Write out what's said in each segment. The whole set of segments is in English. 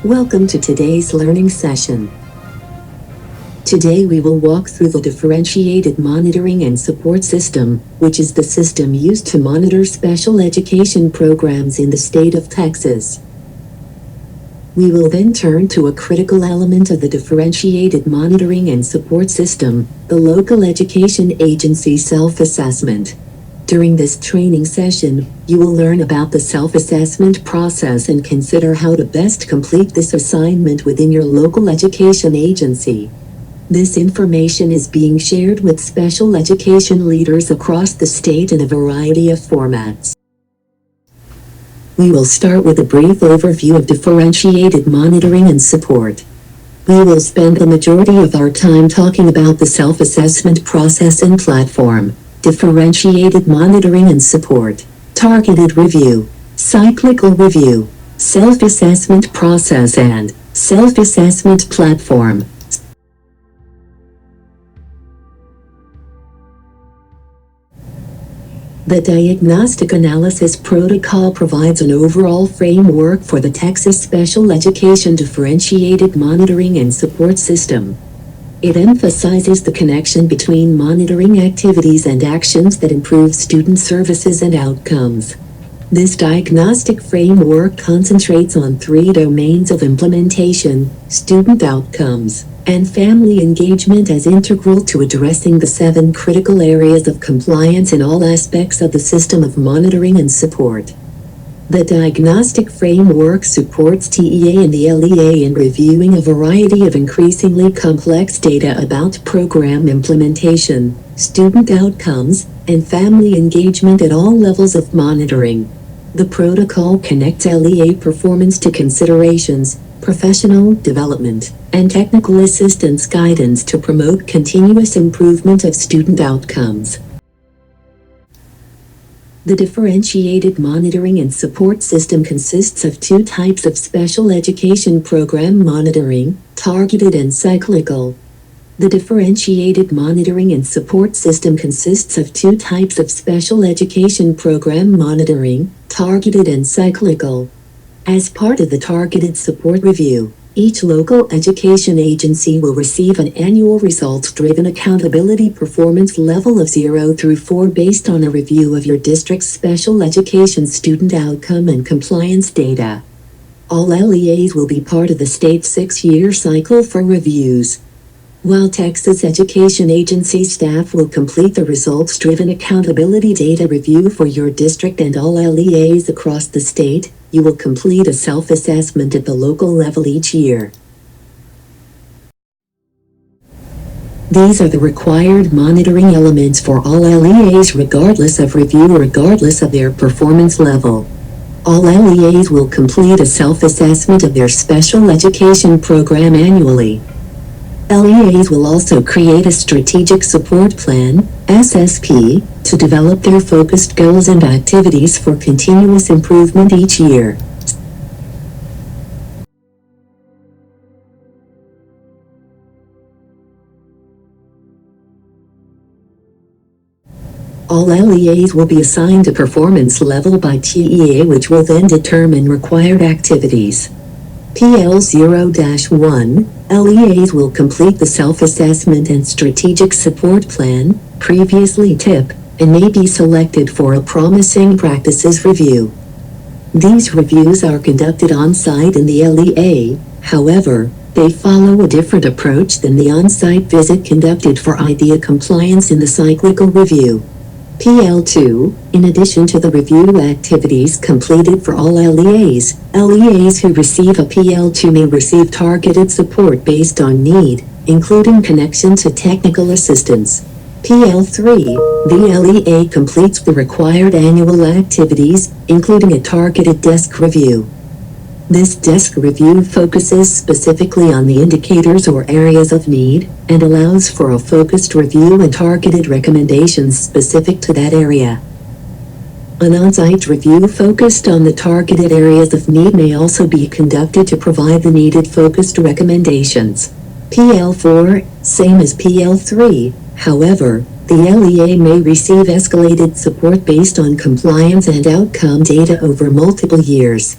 Welcome to today's learning session. Today we will walk through the differentiated monitoring and support system, which is the system used to monitor special education programs in the state of Texas. We will then turn to a critical element of the differentiated monitoring and support system, the local education agency self-assessment. During this training session, you will learn about the self-assessment process and consider how to best complete this assignment within your local education agency. This information is being shared with special education leaders across the state in a variety of formats. We will start with a brief overview of differentiated monitoring and support. We will spend the majority of our time talking about the self-assessment process and platform, differentiated monitoring and support, targeted review, cyclical review, self-assessment process and self-assessment platform. The Diagnostic Analysis Protocol provides an overall framework for the Texas Special Education Differentiated Monitoring and Support System. It emphasizes the connection between monitoring activities and actions that improve student services and outcomes. This diagnostic framework concentrates on three domains of implementation: student outcomes, and family engagement as integral to addressing the 7 critical areas of compliance in all aspects of the system of monitoring and support. The diagnostic framework supports TEA and the LEA in reviewing a variety of increasingly complex data about program implementation, student outcomes, and family engagement at all levels of monitoring. The protocol connects LEA performance to considerations, professional development, and technical assistance guidance to promote continuous improvement of student outcomes. The differentiated monitoring and support system consists of 2 types of special education program monitoring, targeted and cyclical. The differentiated monitoring and support system consists of 2 types of special education program monitoring, targeted and cyclical. As part of the targeted support review, each local education agency will receive an annual results-driven accountability performance level of 0 through 4 based on a review of your district's special education student outcome and compliance data. All LEAs will be part of the state's 6-year cycle for reviews. While Texas Education Agency staff will complete the results-driven accountability data review for your district and all LEAs across the state, you will complete a self-assessment at the local level each year. These are the required monitoring elements for all LEAs regardless of review or regardless of their performance level. All LEAs will complete a self-assessment of their special education program annually. LEAs will also create a Strategic Support Plan, SSP, to develop their focused goals and activities for continuous improvement each year. All LEAs will be assigned a performance level by TEA, which will then determine required activities. PL0-1, LEAs will complete the self-assessment and strategic support plan, previously TIP, and may be selected for a promising practices review. These reviews are conducted on-site in the LEA, however, they follow a different approach than the on-site visit conducted for IDEA compliance in the cyclical review. PL2, in addition to the review activities completed for all LEAs, LEAs who receive a PL2 may receive targeted support based on need, including connection to technical assistance. PL3, the LEA completes the required annual activities, including a targeted desk review. This desk review focuses specifically on the indicators or areas of need, and allows for a focused review and targeted recommendations specific to that area. An on-site review focused on the targeted areas of need may also be conducted to provide the needed focused recommendations. PL4, same as PL3, however, the LEA may receive escalated support based on compliance and outcome data over multiple years.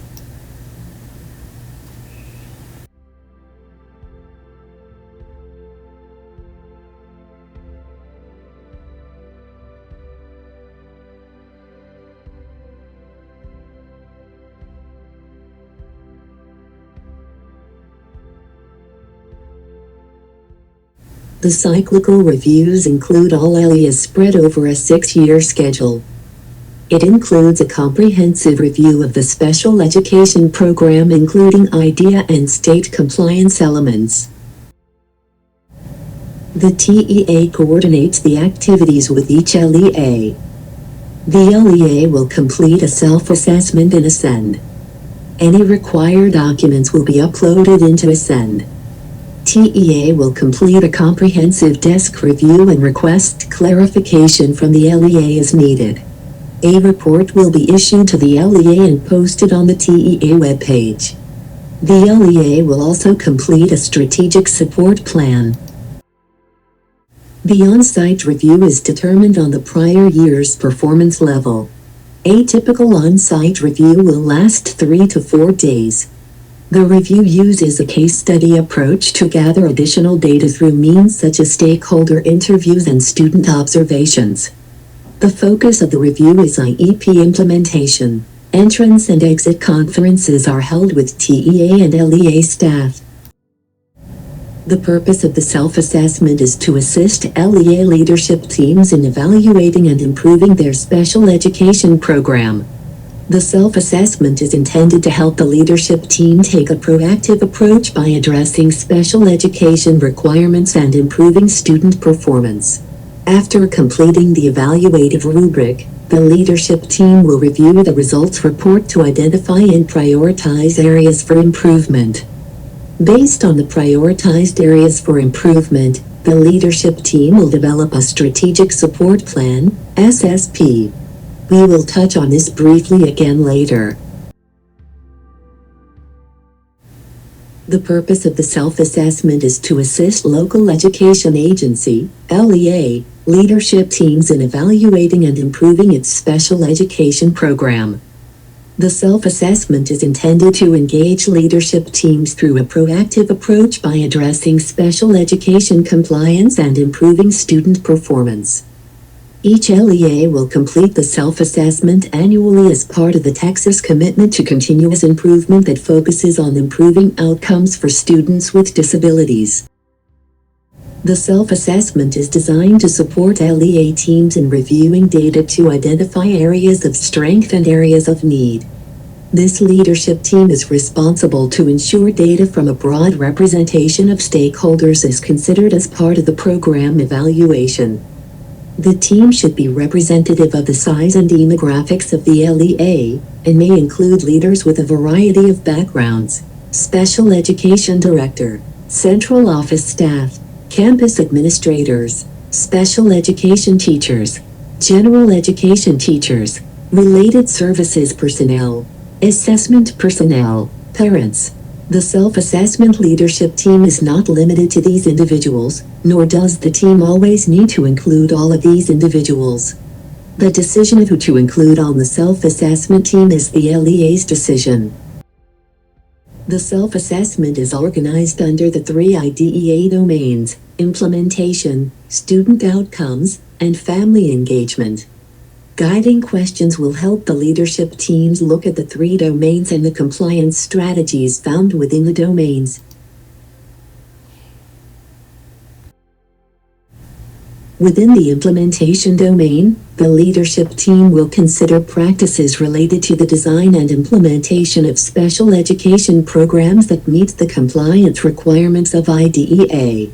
The cyclical reviews include all areas spread over a 6-year schedule. It includes a comprehensive review of the special education program, including IDEA and state compliance elements. The TEA coordinates the activities with each LEA. The LEA will complete a self-assessment in Ascend. Any required documents will be uploaded into Ascend. TEA will complete a comprehensive desk review and request clarification from the LEA as needed. A report will be issued to the LEA and posted on the TEA webpage. The LEA will also complete a strategic support plan. The on-site review is determined on the prior year's performance level. A typical on-site review will last 3 to 4 days. The review uses a case study approach to gather additional data through means such as stakeholder interviews and student observations. The focus of the review is IEP implementation. Entrance and exit conferences are held with TEA and LEA staff. The purpose of the self-assessment is to assist LEA leadership teams in evaluating and improving their special education program. The self-assessment is intended to help the leadership team take a proactive approach by addressing special education requirements and improving student performance. After completing the evaluative rubric, the leadership team will review the results report to identify and prioritize areas for improvement. Based on the prioritized areas for improvement, the leadership team will develop a strategic support plan, SSP. We will touch on this briefly again later. The purpose of the self-assessment is to assist local education agency, LEA, leadership teams in evaluating and improving its special education program. The self-assessment is intended to engage leadership teams through a proactive approach by addressing special education compliance and improving student performance. Each LEA will complete the self-assessment annually as part of the Texas Commitment to Continuous Improvement that focuses on improving outcomes for students with disabilities. The self-assessment is designed to support LEA teams in reviewing data to identify areas of strength and areas of need. This leadership team is responsible to ensure data from a broad representation of stakeholders is considered as part of the program evaluation. The team should be representative of the size and demographics of the LEA, and may include leaders with a variety of backgrounds: special education director, central office staff, campus administrators, special education teachers, general education teachers, related services personnel, assessment personnel, parents. The self-assessment leadership team is not limited to these individuals, nor does the team always need to include all of these individuals. The decision of who to include on the self-assessment team is the LEA's decision. The self-assessment is organized under the 3 IDEA domains: implementation, student outcomes, and family engagement. Guiding questions will help the leadership teams look at the 3 domains and the compliance strategies found within the domains. Within the implementation domain, the leadership team will consider practices related to the design and implementation of special education programs that meet the compliance requirements of IDEA.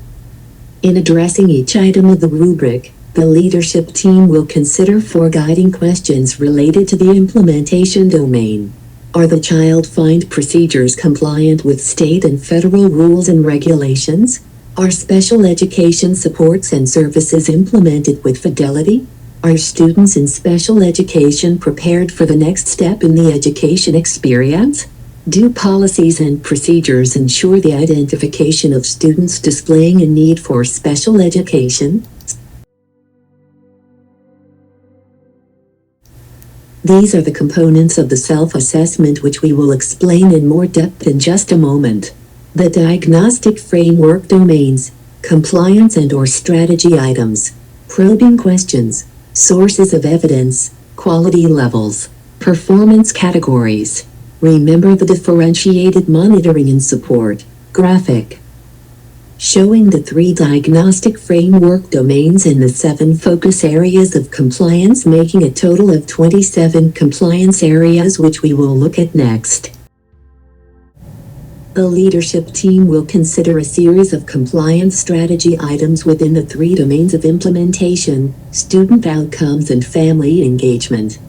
In addressing each item of the rubric, the leadership team will consider 4 guiding questions related to the implementation domain. Are the child find procedures compliant with state and federal rules and regulations? Are special education supports and services implemented with fidelity? Are students in special education prepared for the next step in the education experience? Do policies and procedures ensure the identification of students displaying a need for special education? These are the components of the self-assessment, which we will explain in more depth in just a moment. The diagnostic framework domains, compliance and/or strategy items, probing questions, sources of evidence, quality levels, performance categories. Remember the differentiated monitoring and support graphic. showing the 3 diagnostic framework domains and the 7 focus areas of compliance, making a total of 27 compliance areas, which we will look at next. The leadership team will consider a series of compliance strategy items within the 3 domains of implementation, student outcomes, and family engagement.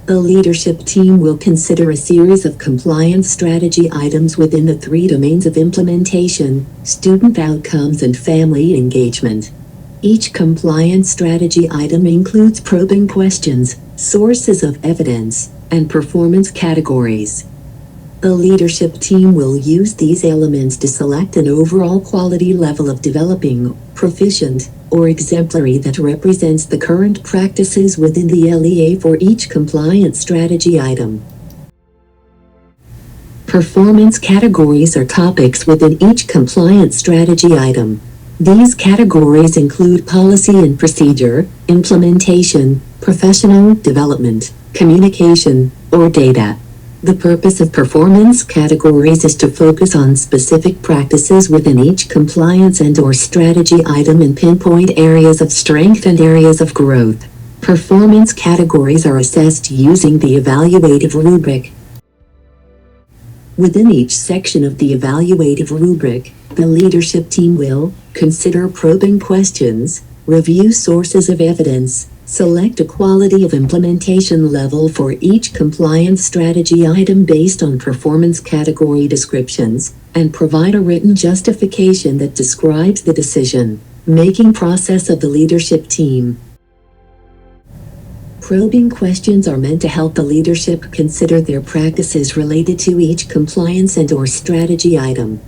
The leadership team will consider a series of compliance strategy items within the 3 domains of implementation, student outcomes, and family engagement. Each compliance strategy item includes probing questions, sources of evidence, and performance categories. The leadership team will use these elements to select an overall quality level of developing, proficient, or exemplary that represents the current practices within the LEA for each compliance strategy item. Performance categories are topics within each compliance strategy item. These categories include policy and procedure, implementation, professional development, communication, or data. The purpose of performance categories is to focus on specific practices within each compliance and/or strategy item and pinpoint areas of strength and areas of growth. Performance categories are assessed using the evaluative rubric. Within each section of the evaluative rubric, the leadership team will consider probing questions, review sources of evidence, select a quality of implementation level for each compliance strategy item based on performance category descriptions, and provide a written justification that describes the decision-making process of the leadership team. Probing questions are meant to help the leadership consider their practices related to each compliance and/or strategy item.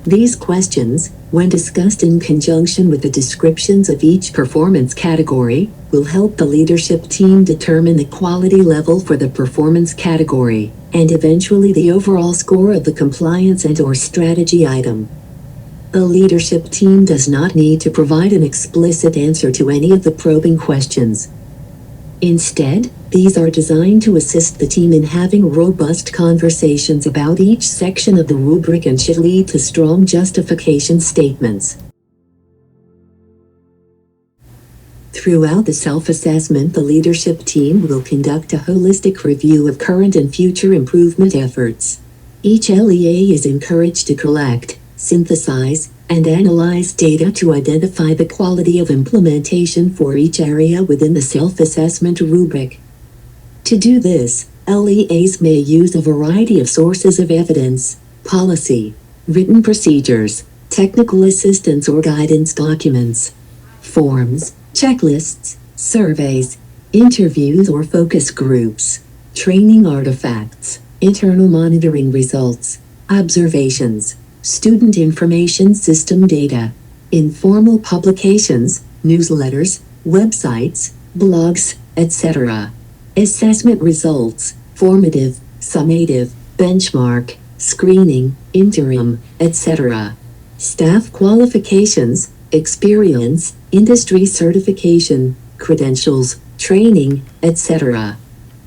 These questions, when discussed in conjunction with the descriptions of each performance category, will help the leadership team determine the quality level for the performance category, and eventually the overall score of the compliance and/or strategy item. The leadership team does not need to provide an explicit answer to any of the probing questions. Instead, these are designed to assist the team in having robust conversations about each section of the rubric and should lead to strong justification statements. Throughout the self-assessment, the leadership team will conduct a holistic review of current and future improvement efforts. Each LEA is encouraged to collect, synthesize, and analyze data to identify the quality of implementation for each area within the self-assessment rubric. To do this, LEAs may use a variety of sources of evidence, policy, written procedures, technical assistance or guidance documents, forms, checklists, surveys, interviews or focus groups, training artifacts, internal monitoring results, observations, student information system data, informal publications, newsletters, websites, blogs, etc. Assessment results, formative, summative, benchmark, screening, interim, etc. Staff qualifications, experience, industry certification, credentials, training, etc.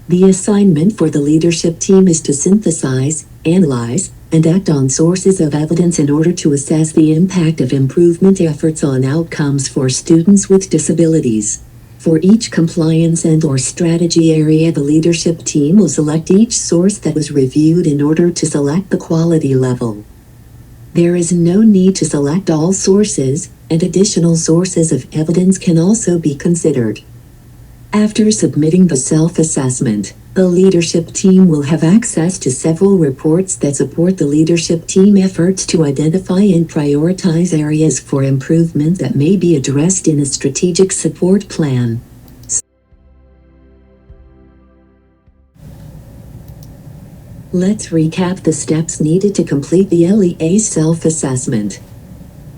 The assignment for the leadership team is to synthesize, analyze, and act on sources of evidence in order to assess the impact of improvement efforts on outcomes for students with disabilities. For each compliance and/or strategy area, the leadership team will select each source that was reviewed in order to select the quality level. There is no need to select all sources, and additional sources of evidence can also be considered. After submitting the self-assessment, the leadership team will have access to several reports that support the leadership team efforts to identify and prioritize areas for improvement that may be addressed in a strategic support plan. Let's recap the steps needed to complete the LEA self-assessment.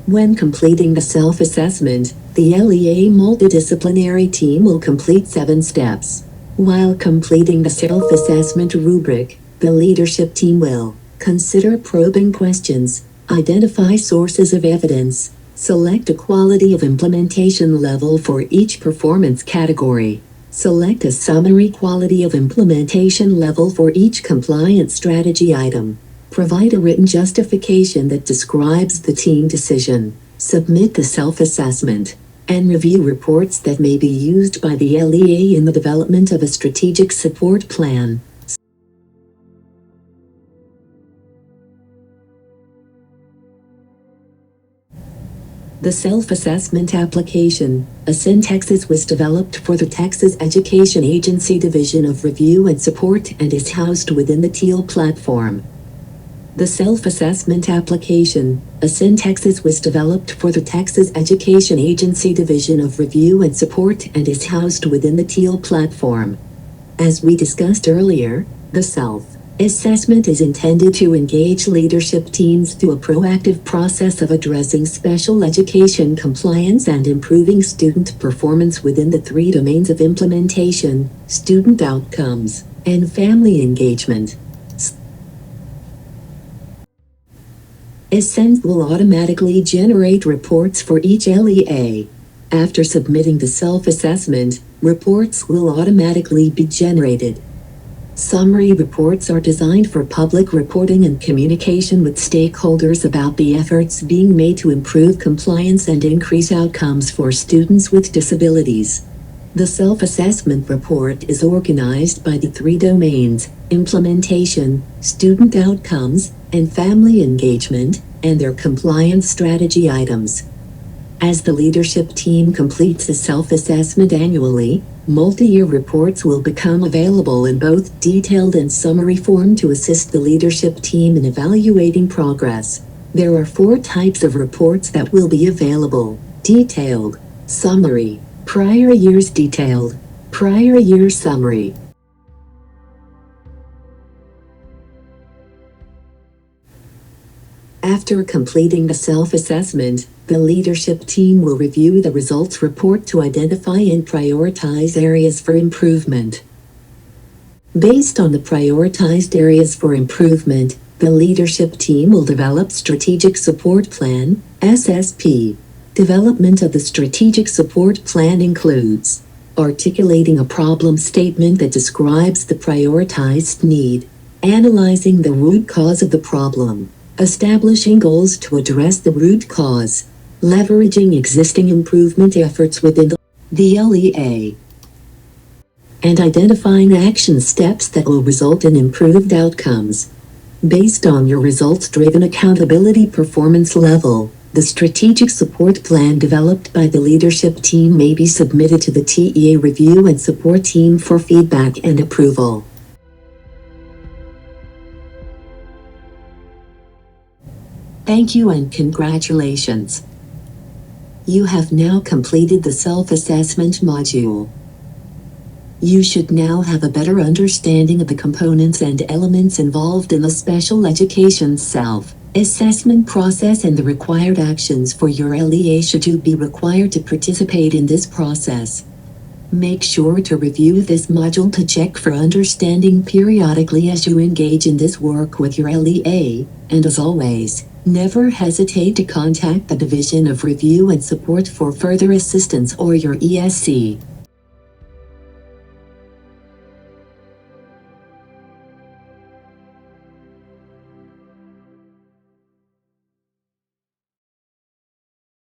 When completing the self-assessment, the LEA multidisciplinary team will complete 7 steps. While completing the self-assessment rubric, the leadership team will consider probing questions, identify sources of evidence, select a quality of implementation level for each performance category, select a summary quality of implementation level for each compliance strategy item, Provide a written justification that describes the team decision. Submit the self-assessment and review reports that may be used by the LEA in the development of a strategic support plan. The self-assessment application, Ascend Texas, was developed for the Texas Education Agency Division of Review and Support and is housed within the TEAL platform. The self-assessment application, Ascend Texas, was developed for the Texas Education Agency Division of Review and Support and is housed within the TEAL platform. As we discussed earlier, the self-assessment is intended to engage leadership teams through a proactive process of addressing special education compliance and improving student performance within the three domains of implementation, student outcomes, and family engagement. Ascend will automatically generate reports for each LEA. After submitting the self-assessment, reports will automatically be generated. Summary reports are designed for public reporting and communication with stakeholders about the efforts being made to improve compliance and increase outcomes for students with disabilities. The self-assessment report is organized by the three domains: implementation, student outcomes, and family engagement, and their compliance strategy items. As the leadership team completes a self-assessment annually, multi-year reports will become available in both detailed and summary form to assist the leadership team in evaluating progress. There are 4 types of reports that will be available: detailed, summary, prior years detailed, prior year summary. After completing the self-assessment, the leadership team will review the results report to identify and prioritize areas for improvement. Based on the prioritized areas for improvement, the leadership team will develop Strategic Support Plan, SSP. Development of the Strategic Support Plan includes articulating a problem statement that describes the prioritized need, analyzing the root cause of the problem, establishing goals to address the root cause, leveraging existing improvement efforts within the LEA, and identifying action steps that will result in improved outcomes. Based on your results-driven accountability performance level, the strategic support plan developed by the leadership team may be submitted to the TEA review and support team for feedback and approval. Thank you and congratulations. You have now completed the self-assessment module. You should now have a better understanding of the components and elements involved in the special education self-assessment process and the required actions for your LEA should you be required to participate in this process. Make sure to review this module to check for understanding periodically as you engage in this work with your LEA, and as always, never hesitate to contact the Division of Review and Support for further assistance or your ESC.